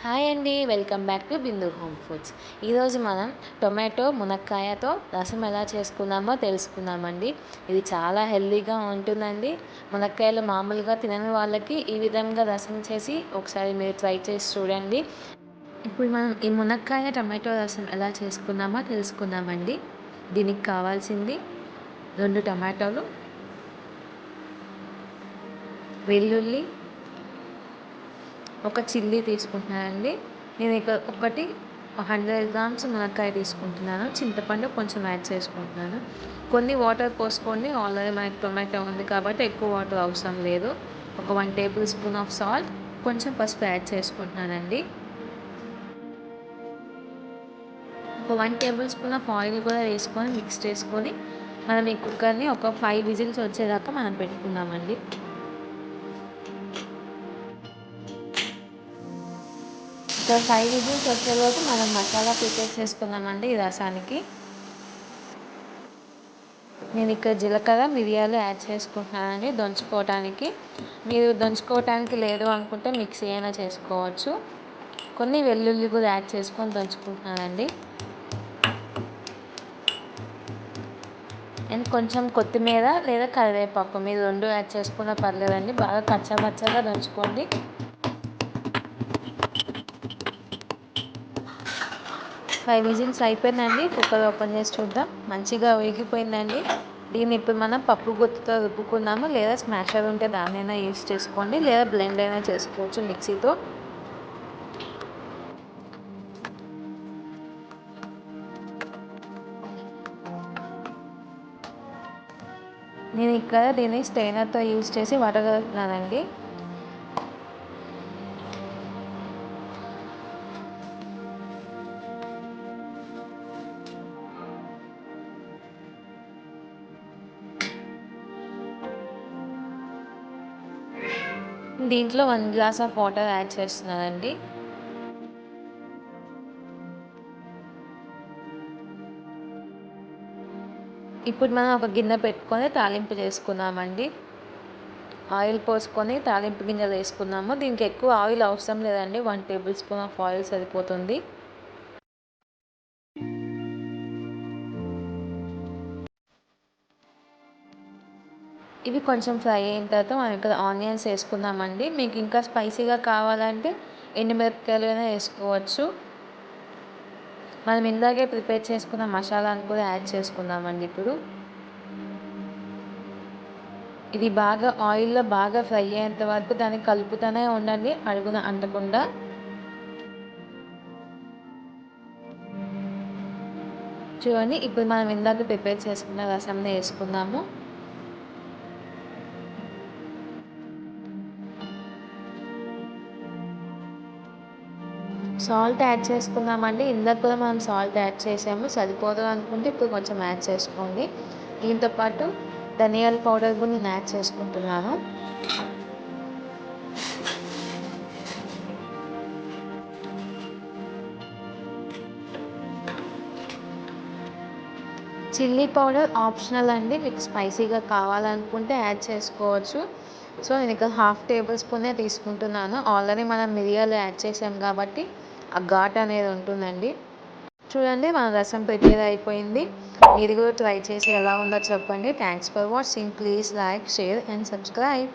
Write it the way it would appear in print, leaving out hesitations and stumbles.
Hi అండి, welcome back to Bindu home foods. ఈరోజు మనం టొమాటో మునక్కాయతో రసం ఎలా చేసుకుందామో తెలుసుకుందామండి. ఇది చాలా హెల్తీగా ఉంటుందండి. మునక్కాయలు మామూలుగా తినని వాళ్ళకి ఈ విధంగా రసం చేసి ఒకసారి మీరు ట్రై చేసి చూడండి. ఇప్పుడు మనం ఈ మునక్కాయ టొమాటో రసం ఎలా చేసుకుందామో తెలుసుకుందామండి. దీనికి కావాల్సింది 2 టమాటోలు, వెల్లుల్లి, ఒక చిల్లీ తీసుకుంటున్నానండి. నేను ఇక్కడ ఒకటి 100 గ్రామ్స్ మునక్కాయ తీసుకుంటున్నాను. చింతపండు కొంచెం యాడ్ చేసుకుంటున్నాను. కొన్ని వాటర్ పోసుకోండి, ఆల్రెడీ మనకి టొమాటో ఉంది కాబట్టి ఎక్కువ వాటర్ అవసరం లేదు. ఒక 1 టేబుల్ స్పూన్ ఆఫ్ సాల్ట్, కొంచెం పసుపు యాడ్ చేసుకుంటున్నానండి. ఒక 1 టేబుల్ స్పూన్ ఆఫ్ ఆయిల్ కూడా వేసుకొని మిక్స్ చేసుకొని మనం ఈ కుక్కర్ని ఒక 5 విజిల్స్ వచ్చేదాకా మనం పెట్టుకుందామండి. ఒక 5 విజిల్స్ వచ్చేలోపు మనం మసాలా ప్రిపేర్ చేసుకుందామండి ఈ రసానికి. నేను ఇక్కడ జీలకర్ర, మిరియాలు యాడ్ చేసుకుంటున్నానండి దంచుకోవటానికి. మీరు దంచుకోవటానికి లేదు అనుకుంటే మిక్సీ అయినా చేసుకోవచ్చు. కొన్ని వెల్లుల్లి కూడా యాడ్ చేసుకొని దంచుకుంటున్నానండి. అండ్ కొంచెం కొత్తిమీర లేదా కరివేపాకు, మీరు 2 యాడ్ చేసుకున్నా పర్లేదండి. బాగా కచ్చాపచ్చాగా దంచుకోండి. 5 విజిల్స్ అయిపోయిందండి. కుక్కర్ ఓపెన్ చేసి చూద్దాం. మంచిగా వేగిపోయిందండి. దీన్ని ఇప్పుడు మనం పప్పు గుత్తితో రుబ్బుకుందాము, లేదా స్మాషర్ ఉంటే దాన్నైనా యూస్ చేసుకోండి, లేదా బ్లెండ్ అయినా చేసుకోవచ్చు మిక్సీతో. నేను ఇక్కడ దీన్ని స్ట్రైనర్తో యూస్ చేసి వడగలుగుతున్నానండి. దీంట్లో 1 గ్లాస్ ఆఫ్ వాటర్ యాడ్ చేస్తున్నానండి. ఇప్పుడు మనం ఒక గిన్నె పెట్టుకొని తాలింపు చేసుకుందామండి. ఆయిల్ పోసుకొని తాలింపు గింజలు వేసుకుందాము. దీనికి ఎక్కువ ఆయిల్ అవసరం లేదండి. 1 టేబుల్ స్పూన్ ఆఫ్ ఆయిల్ సరిపోతుంది. ఇవి కొంచెం ఫ్రై అయిన తర్వాత మనం ఇక్కడ ఆనియన్స్ వేసుకుందామండి. మీకు ఇంకా స్పైసీగా కావాలంటే ఎండుమిరపకాయలు అయినా వేసుకోవచ్చు. మనం ఇందాకే ప్రిపేర్ చేసుకున్న మసాలాను కూడా యాడ్ చేసుకుందామండి. ఇప్పుడు ఇది బాగా ఆయిల్లో బాగా ఫ్రై అయ్యేంత వరకు దాన్ని కలుపుతూనే ఉండండి, అడుగున అంటకుండా. చూడండి, ఇప్పుడు మనం ఇందాక ప్రిపేర్ చేసుకున్న రసంని వేసుకుందాము. సాల్ట్ యాడ్ చేసుకుందామండి. ఇందాక కూడా మనం సాల్ట్ యాడ్ చేసాము, సరిపోదు అనుకుంటే ఇప్పుడు కొంచెం యాడ్ చేసుకోండి. దీంతోపాటు ధనియాల పౌడర్ కూడా నేను యాడ్ చేసుకుంటున్నాను. చిల్లీ పౌడర్ ఆప్షనల్ అండి, మీకు స్పైసీగా కావాలనుకుంటే యాడ్ చేసుకోవచ్చు. సో నేను ఇక్కడ 1/2 టేబుల్ స్పూనే తీసుకుంటున్నాను. ఆల్రెడీ మనం మిరియాలు యాడ్ చేసాం కాబట్టి ఆ ఘాట్ అనేది ఉంటుందండి. చూడండి, మన రసం ప్రిపేర్ అయిపోయింది. మీరు కూడా ట్రై చేసి ఎలా ఉందో చెప్పండి. Thanks for watching. Please like, share and subscribe.